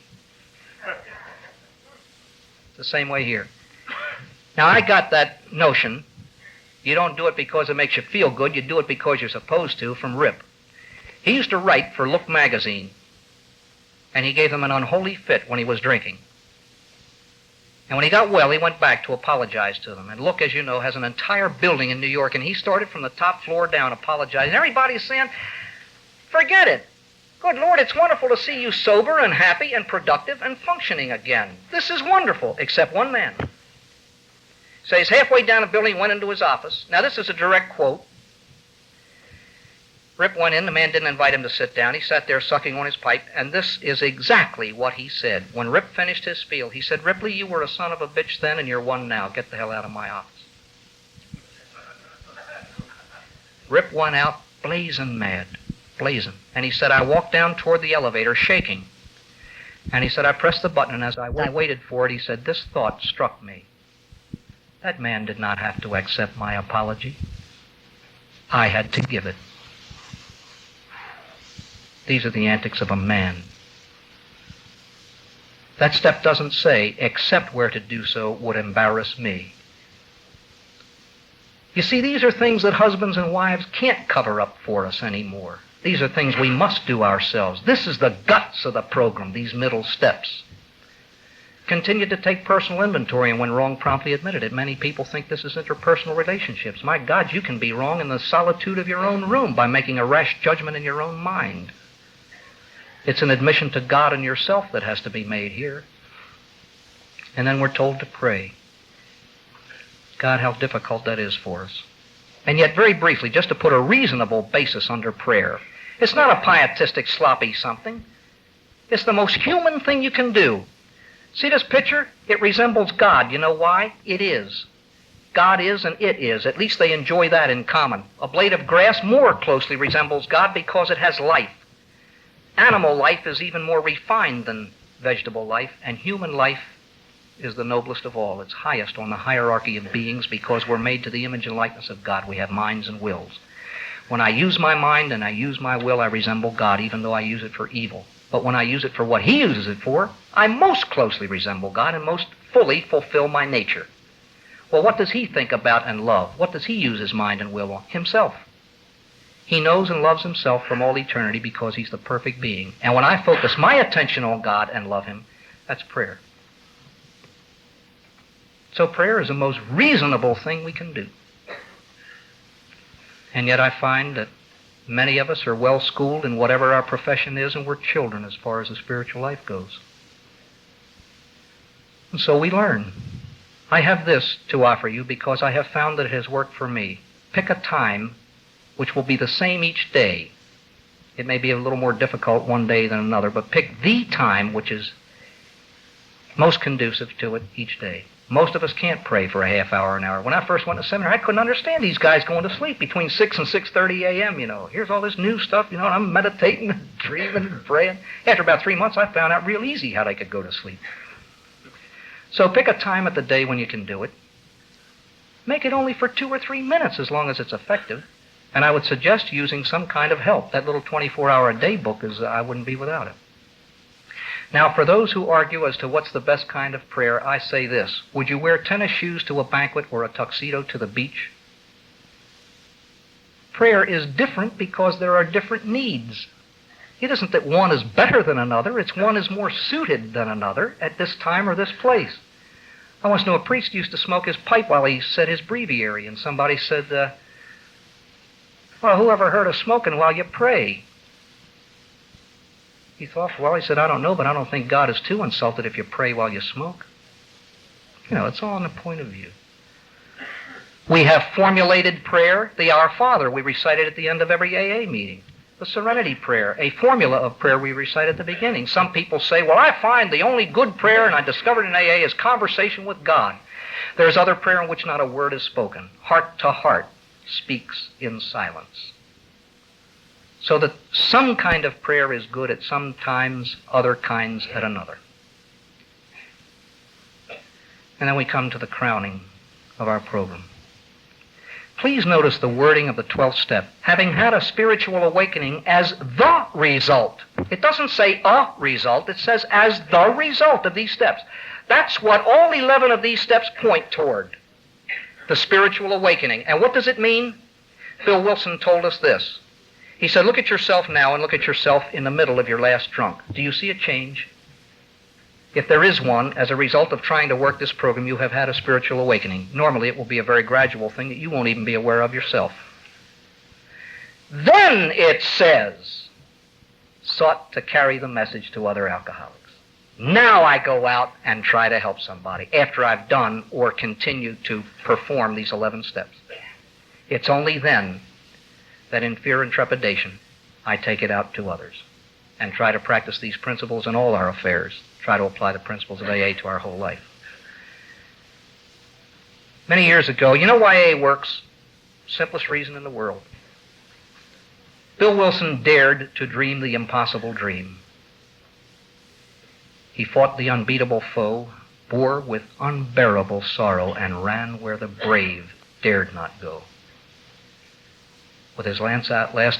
S1: The same way here. Now, I got that notion. You don't do it because it makes you feel good. You do it because you're supposed to, from Rip. He used to write for Look magazine, and he gave them an unholy fit when he was drinking. And when he got well, he went back to apologize to them. And Look, as you know, has an entire building in New York, and he started from the top floor down apologizing. Everybody's saying, forget it. Good Lord, it's wonderful to see you sober and happy and productive and functioning again. This is wonderful, except one man. So he's halfway down the building, went into his office. Now, this is a direct quote. Rip went in. The man didn't invite him to sit down. He sat there sucking on his pipe, and this is exactly what he said. When Rip finished his spiel, he said, Ripley, you were a son of a bitch then, and you're one now. Get the hell out of my office. Rip went out blazing mad, blazing. And he said, I walked down toward the elevator shaking. And he said, I pressed the button, and as I waited for it, he said, this thought struck me. That man did not have to accept my apology. I had to give it. These are the antics of a man. That step doesn't say, except where to do so would embarrass me. You see, these are things that husbands and wives can't cover up for us anymore. These are things we must do ourselves. This is the guts of the program, these middle steps. Continue to take personal inventory, and when wrong, promptly admit it. Many people think this is interpersonal relationships. My God, you can be wrong in the solitude of your own room by making a rash judgment in your own mind. It's an admission to God and yourself that has to be made here. And then we're told to pray. God, how difficult that is for us. And yet, very briefly, just to put a reasonable basis under prayer. It's not a pietistic, sloppy something. It's the most human thing you can do. See this picture? It resembles God. You know why? It is. God is and it is. At least they enjoy that in common. A blade of grass more closely resembles God because it has life. Animal life is even more refined than vegetable life, and human life is the noblest of all. It's highest on the hierarchy of beings because we're made to the image and likeness of God. We have minds and wills. When I use my mind and I use my will, I resemble God, even though I use it for evil. But when I use it for what He uses it for, I most closely resemble God and most fully fulfill my nature. Well, what does He think about and love? What does He use His mind and will on? Himself. He knows and loves Himself from all eternity because He's the perfect being. And when I focus my attention on God and love Him, that's prayer. So prayer is the most reasonable thing we can do. And yet I find that many of us are well schooled in whatever our profession is, and we're children as far as the spiritual life goes. And so we learn. I have this to offer you because I have found that it has worked for me. Pick a time which will be the same each day. It may be a little more difficult one day than another, but pick the time which is most conducive to it each day. Most of us can't pray for a half hour, an hour. When I first went to seminary, I couldn't understand these guys going to sleep between 6 and 6:30 a.m., Here's all this new stuff, and I'm meditating and dreaming and praying. After about 3 months, I found out real easy how they could go to sleep. So pick a time of the day when you can do it. Make it only for 2 or 3 minutes as long as it's effective. And I would suggest using some kind of help. That little 24-hour-a-day book I wouldn't be without it. Now, for those who argue as to what's the best kind of prayer, I say this. Would you wear tennis shoes to a banquet or a tuxedo to the beach? Prayer is different because there are different needs. It isn't that one is better than another. It's one is more suited than another at this time or this place. I once knew a priest used to smoke his pipe while he said his breviary, and somebody said, well, who ever heard of smoking while you pray? He thought, well, he said, I don't know, but I don't think God is too insulted if you pray while you smoke. It's all in the point of view. We have formulated prayer, the Our Father. We recite it at the end of every AA meeting. The Serenity Prayer, a formula of prayer we recite at the beginning. Some people say, well, I find the only good prayer, and I discovered in AA, is conversation with God. There's other prayer in which not a word is spoken. Heart to heart speaks in silence. So that some kind of prayer is good at some times, other kinds at another. And then we come to the crowning of our program. Please notice the wording of the 12th step. Having had a spiritual awakening as the result. It doesn't say a result, it says as the result of these steps. That's what all 11 of these steps point toward. The spiritual awakening. And what does it mean? Bill Wilson told us this. He said, look at yourself now and look at yourself in the middle of your last drunk. Do you see a change? If there is one, as a result of trying to work this program, you have had a spiritual awakening. Normally, it will be a very gradual thing that you won't even be aware of yourself. Then it says, sought to carry the message to other alcoholics. Now I go out and try to help somebody after I've done or continue to perform these 11 steps. It's only then that in fear and trepidation, I take it out to others and try to practice these principles in all our affairs. Try to apply the principles of AA to our whole life. Many years ago, you know why AA works? Simplest reason in the world. Bill Wilson dared to dream the impossible dream. He fought the unbeatable foe, bore with unbearable sorrow, and ran where the brave dared not go. With his last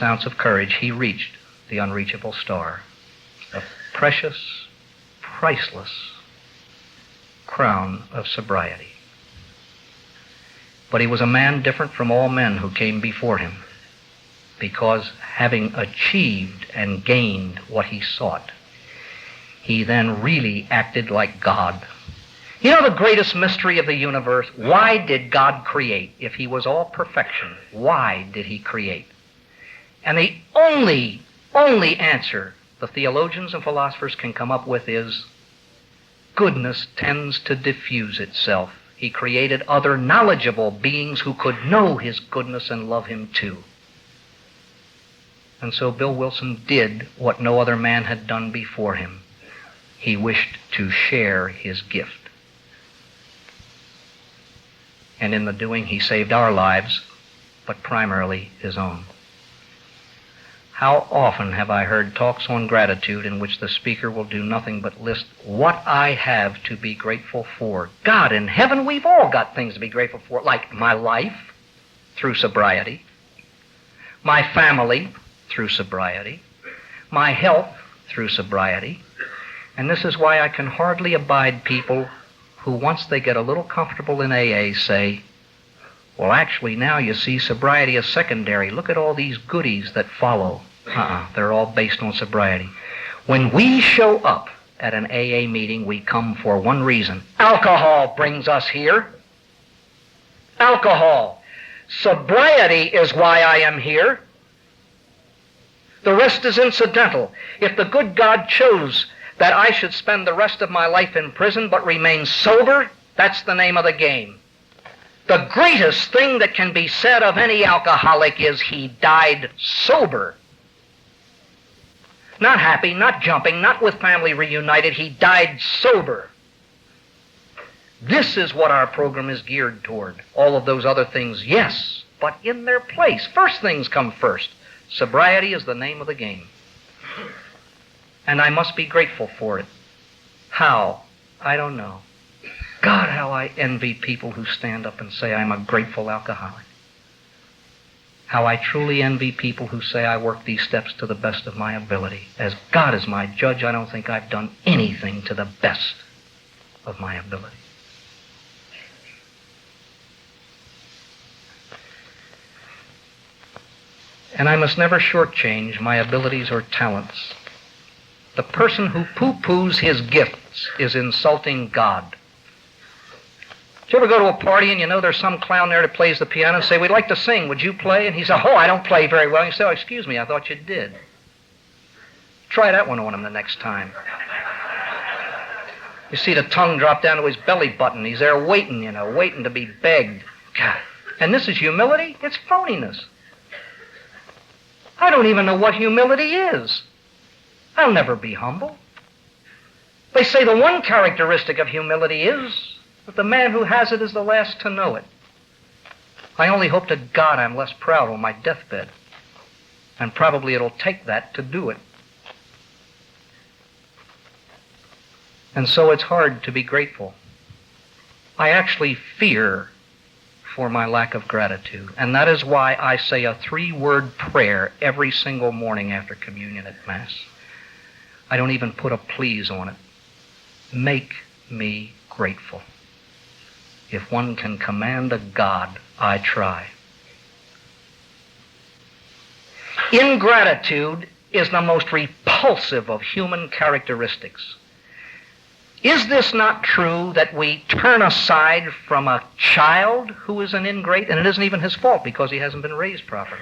S1: ounce of courage, he reached the unreachable star, a precious, priceless crown of sobriety. But he was a man different from all men who came before him, because having achieved and gained what he sought, he then really acted like God. You know the greatest mystery of the universe? Why did God create? If he was all perfection, why did he create? And the only answer the theologians and philosophers can come up with is goodness tends to diffuse itself. He created other knowledgeable beings who could know his goodness and love him too. And so Bill Wilson did what no other man had done before him. He wished to share his gift. And in the doing, he saved our lives, but primarily his own. How often have I heard talks on gratitude in which the speaker will do nothing but list what I have to be grateful for. God in heaven, we've all got things to be grateful for, like my life through sobriety, my family through sobriety, my health through sobriety. And this is why I can hardly abide people who, once they get a little comfortable in AA, say, well, actually, now you see sobriety is secondary. Look at all these goodies that follow. They're all based on sobriety. When we show up at an AA meeting, we come for one reason. Alcohol brings us here. Alcohol. Sobriety is why I am here. The rest is incidental. If the good God chose that I should spend the rest of my life in prison but remain sober, that's the name of the game. The greatest thing that can be said of any alcoholic is he died sober. Not happy, not jumping, not with family reunited. He died sober. This is what our program is geared toward. All of those other things, yes, but in their place. First things come first. Sobriety is the name of the game. And I must be grateful for it. How? I don't know. God, how I envy people who stand up and say, I'm a grateful alcoholic. How I truly envy people who say, I work these steps to the best of my ability. As God is my judge, I don't think I've done anything to the best of my ability. And I must never shortchange my abilities or talents. The person who poo-poos his gifts is insulting God. Did you ever go to a party and you know there's some clown there that plays the piano and say, we'd like to sing, would you play? And he said, oh, I don't play very well. And you say, oh, excuse me, I thought you did. Try that one on him the next time. You see the tongue drop down to his belly button. He's there waiting, waiting to be begged. God. And this is humility? It's phoniness. I don't even know what humility is. I'll never be humble. They say the one characteristic of humility is that the man who has it is the last to know it. I only hope to God I'm less proud on my deathbed. And probably it'll take that to do it. And so it's hard to be grateful. I actually fear for my lack of gratitude. And that is why I say a 3-word prayer every single morning after communion at Mass. I don't even put a please on it. Make me grateful. If one can command a God, I try. Ingratitude is the most repulsive of human characteristics. Is this not true that we turn aside from a child who is an ingrate, and it isn't even his fault because he hasn't been raised properly?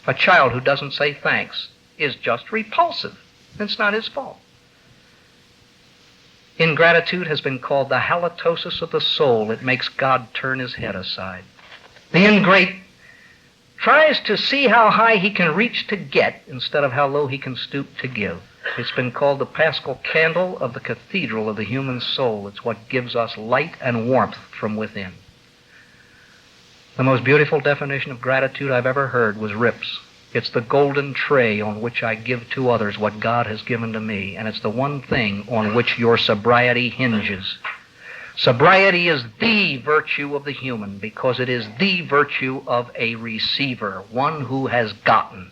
S1: A child who doesn't say thanks is just repulsive. It's not his fault. Ingratitude has been called the halitosis of the soul. It makes God turn his head aside. The ingrate tries to see how high he can reach to get instead of how low he can stoop to give. It's been called the Passcode candle of the cathedral of the human soul. It's what gives us light and warmth from within. The most beautiful definition of gratitude I've ever heard was Rip's. It's the golden tray on which I give to others what God has given to me, and it's the one thing on which your sobriety hinges. Sobriety is the virtue of the human because it is the virtue of a receiver, one who has gotten.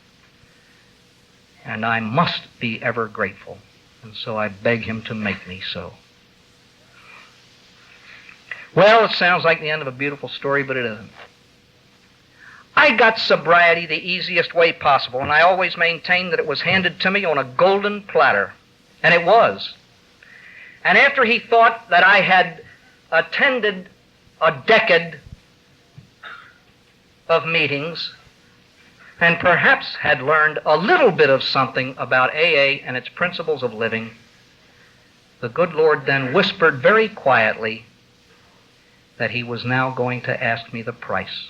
S1: And I must be ever grateful, and so I beg him to make me so. Well, it sounds like the end of a beautiful story, but it isn't. I got sobriety the easiest way possible, and I always maintained that it was handed to me on a golden platter. And it was. And after he thought that I had attended a decade of meetings and perhaps had learned a little bit of something about AA and its principles of living, the good Lord then whispered very quietly that he was now going to ask me the price.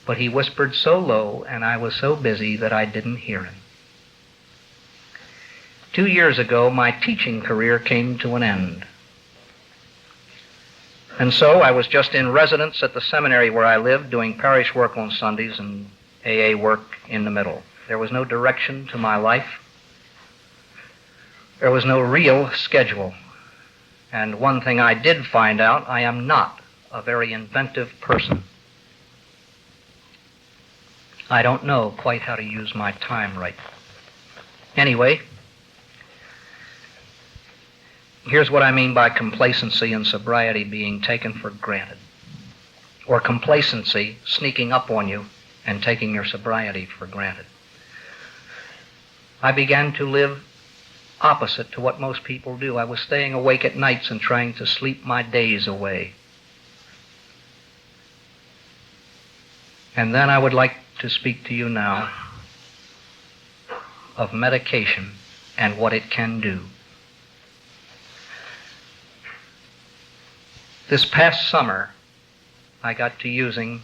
S1: But he whispered so low, and I was so busy that I didn't hear him. 2 years ago, my teaching career came to an end. And so I was just in residence at the seminary where I lived, doing parish work on Sundays and AA work in the middle. There was no direction to my life. There was no real schedule. And one thing I did find out, I am not a very inventive person. I don't know quite how to use my time right. Anyway, here's what I mean by complacency and sobriety being taken for granted, or complacency sneaking up on you and taking your sobriety for granted. I began to live opposite to what most people do. I was staying awake at nights and trying to sleep my days away. And then I would like to speak to you now of medication and what it can do. This past summer, I got to using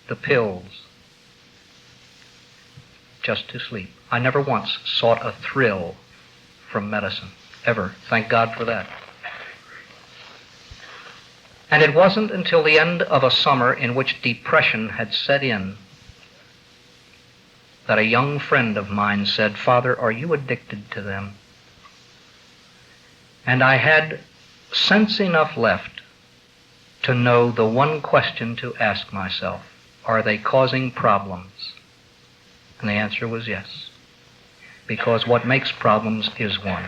S1: the pills just to sleep. I never once sought a thrill from medicine, ever. Thank God for that. And it wasn't until the end of a summer in which depression had set in that a young friend of mine said, "Father, are you addicted to them?" And I had sense enough left to know the one question to ask myself: are they causing problems? And the answer was yes, because what makes problems is one.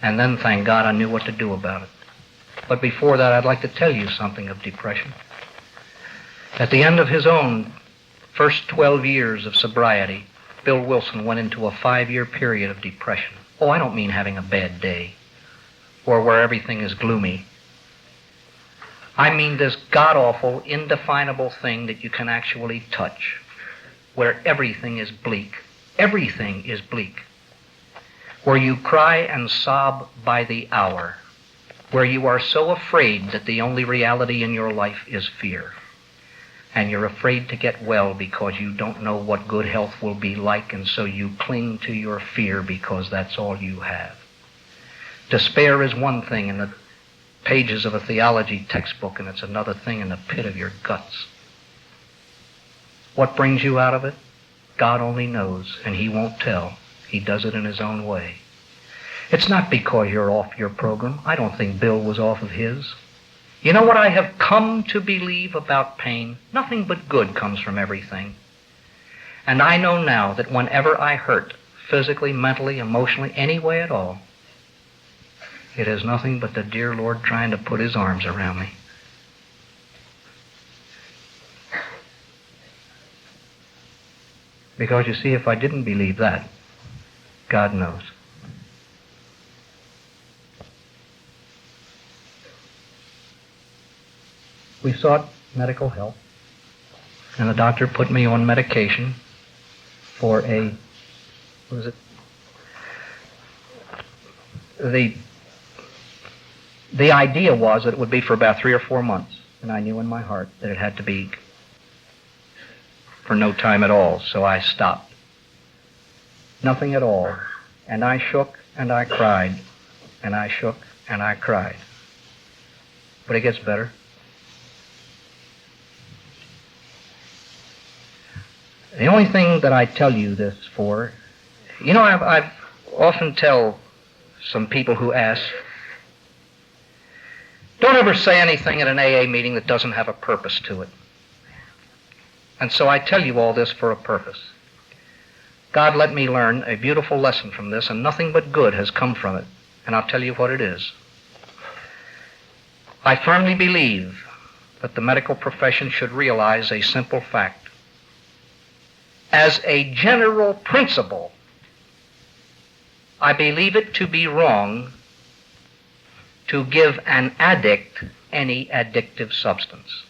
S1: And then, thank God, I knew what to do about it. But before that, I'd like to tell you something of depression. At the end of his own first 12 years of sobriety, Bill Wilson went into a 5-year period of depression. Oh, I don't mean having a bad day or where everything is gloomy. I mean this god-awful, indefinable thing that you can actually touch, where everything is bleak. Everything is bleak. Where you cry and sob by the hour. Where you are so afraid that the only reality in your life is fear. And you're afraid to get well because you don't know what good health will be like, and so you cling to your fear because that's all you have. Despair is one thing in the pages of a theology textbook, and it's another thing in the pit of your guts. What brings you out of it? God only knows, and He won't tell. He does it in His own way. It's not because you're off your program. I don't think Bill was off of his. You know what I have come to believe about pain? Nothing but good comes from everything. And I know now that whenever I hurt, physically, mentally, emotionally, any way at all, it is nothing but the dear Lord trying to put His arms around me. Because you see, if I didn't believe that, God knows. We sought medical help, and the doctor put me on medication for the idea was that it would be for about 3 or 4 months, and I knew in my heart that it had to be for no time at all, so I stopped. Nothing at all. And I shook and I cried, and I shook and I cried. But it gets better. The only thing that I tell you this for, you know, I've often tell some people who ask, don't ever say anything at an AA meeting that doesn't have a purpose to it. And so I tell you all this for a purpose. God let me learn a beautiful lesson from this, and nothing but good has come from it. And I'll tell you what it is. I firmly believe that the medical profession should realize a simple fact. As a general principle, I believe it to be wrong to give an addict any addictive substance.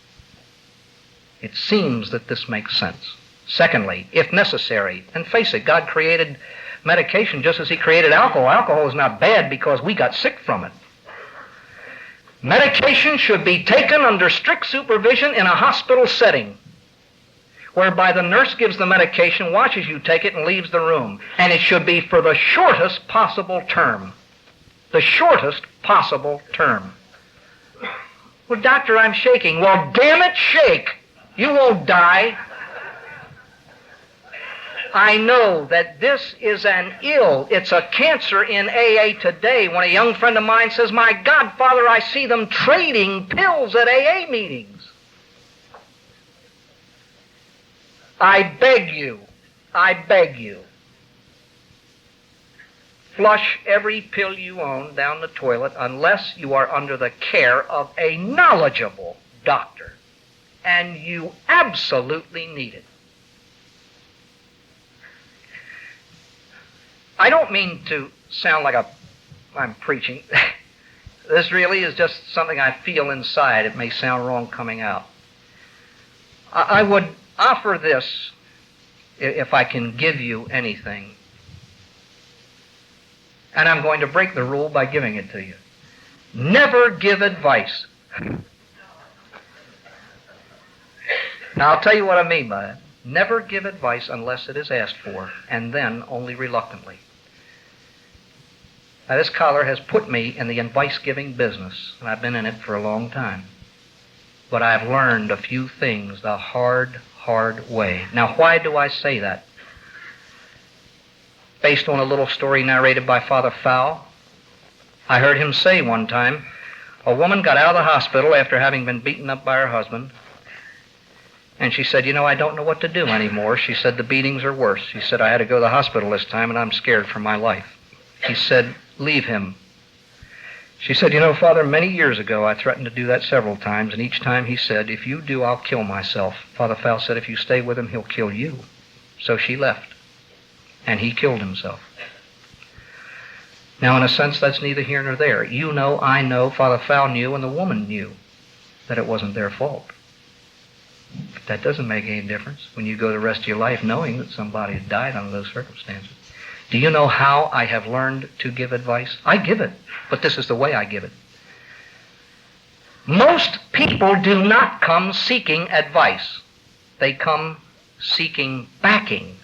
S1: It seems that this makes sense. Secondly, if necessary, and face it, God created medication just as He created alcohol. Alcohol is not bad because we got sick from it. Medication should be taken under strict supervision in a hospital setting, whereby the nurse gives the medication, watches you take it, and leaves the room. And it should be for the shortest possible term. The shortest possible term. Well, doctor, I'm shaking. Well, damn it, shake. You won't die. I know that this is an ill, it's a cancer in AA today. When a young friend of mine says, my God, Father, I see them trading pills at AA meetings. I beg you, flush every pill you own down the toilet unless you are under the care of a knowledgeable doctor. And you absolutely need it. I don't mean to sound like I'm preaching. This really is just something I feel inside. It may sound wrong coming out. I would offer this if I can give you anything. And I'm going to break the rule by giving it to you. Never give advice. Now, I'll tell you what I mean by it. Never give advice unless it is asked for, and then only reluctantly. Now, this collar has put me in the advice-giving business, and I've been in it for a long time. But I've learned a few things the hard way. Now, why do I say that? Based on a little story narrated by Father Fowl. I heard him say one time, a woman got out of the hospital after having been beaten up by her husband, and she said, I don't know what to do anymore. She said, the beatings are worse. She said, I had to go to the hospital this time, and I'm scared for my life. He said, leave him. She said, Father, many years ago I threatened to do that several times, and each time he said, if you do, I'll kill myself. Father Fowl said, if you stay with him, he'll kill you. So she left, and he killed himself. Now, in a sense, that's neither here nor there. You know, I know, Father Fowl knew, and the woman knew that it wasn't their fault. But that doesn't make any difference when you go the rest of your life knowing that somebody has died under those circumstances. Do you know how I have learned to give advice? I give it, but this is the way I give it. Most people do not come seeking advice. They come seeking backing.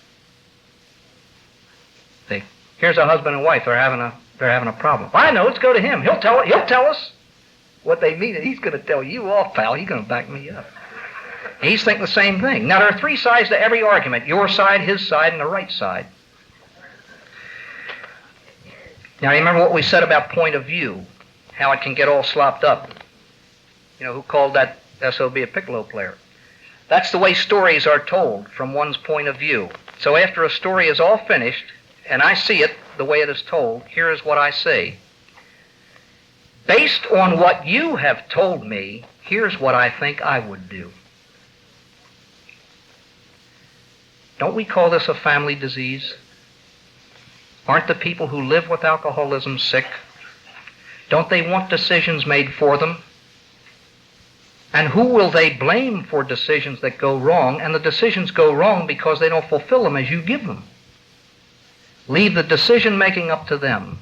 S1: Here's a husband and wife. They're having a problem. I know. Let's go to him. He'll tell us what they mean. He's going to tell you off, pal. He's going to back me up. He's thinking the same thing. Now, there are three sides to every argument. Your side, his side, and the right side. Now, remember what we said about point of view, how it can get all slopped up. Who called that SOB a piccolo player? That's the way stories are told, from one's point of view. So after a story is all finished, and I see it the way it is told, here is what I say. Based on what you have told me, here's what I think I would do. Don't we call this a family disease? Aren't the people who live with alcoholism sick? Don't they want decisions made for them? And who will they blame for decisions that go wrong? And the decisions go wrong because they don't fulfill them as you give them. Leave the decision-making up to them.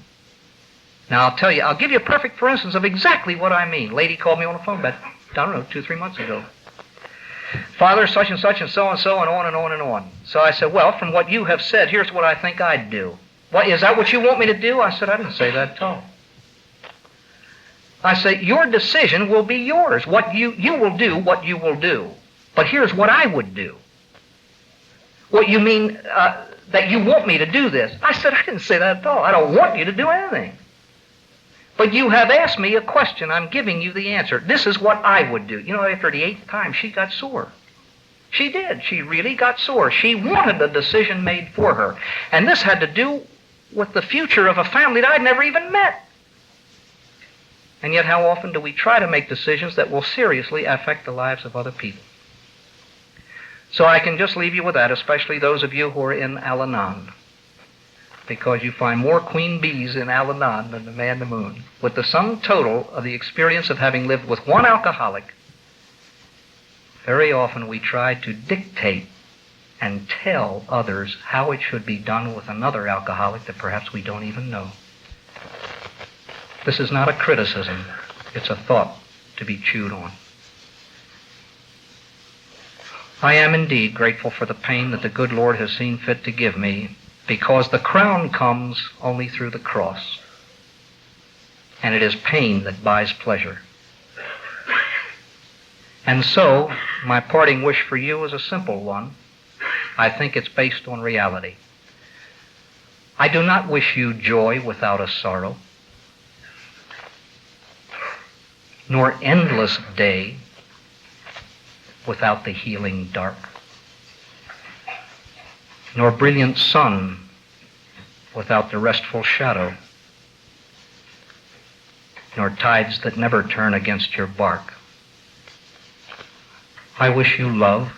S1: Now, I'll tell you, I'll give you a perfect for instance of exactly what I mean. Lady called me on the phone about, 2-3 months ago. Father, such and such and so and so and on and on and on. So I said, well, from what you have said, here's what I think I'd do. What, is that what you want me to do? I said, I didn't say that at all. I say, your decision will be yours. What you will do what you will do. But here's what I would do. What you mean that you want me to do this? I said, I didn't say that at all. I don't want you to do anything. But you have asked me a question. I'm giving you the answer. This is what I would do. After the 8th time, she got sore. She did. She really got sore. She wanted a decision made for her. And this had to do with the future of a family that I'd never even met. And yet how often do we try to make decisions that will seriously affect the lives of other people? So I can just leave you with that, especially those of you who are in Al-Anon, because you find more queen bees in Al-Anon than the man in the moon. With the sum total of the experience of having lived with one alcoholic, very often we try to dictate and tell others how it should be done with another alcoholic that perhaps we don't even know. This is not a criticism. It's a thought to be chewed on. I am indeed grateful for the pain that the good Lord has seen fit to give me, because the crown comes only through the cross. And it is pain that buys pleasure. And so, my parting wish for you is a simple one. I think it's based on reality. I do not wish you joy without a sorrow, nor endless day without the healing dark, nor brilliant sun without the restful shadow, nor tides that never turn against your bark. I wish you love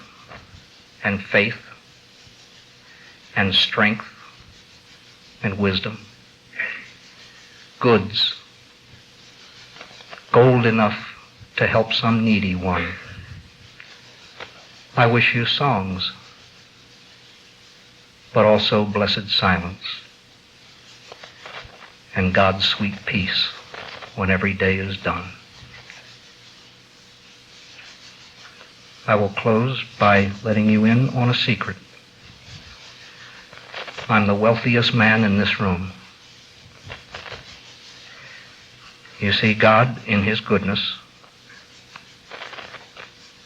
S1: and faith and strength and wisdom, goods, gold enough to help some needy one, I wish you songs, but also blessed silence and God's sweet peace when every day is done. I will close by letting you in on a secret. I'm the wealthiest man in this room. You see, God, in His goodness,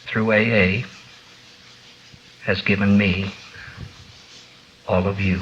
S1: through AA, has given me all of you.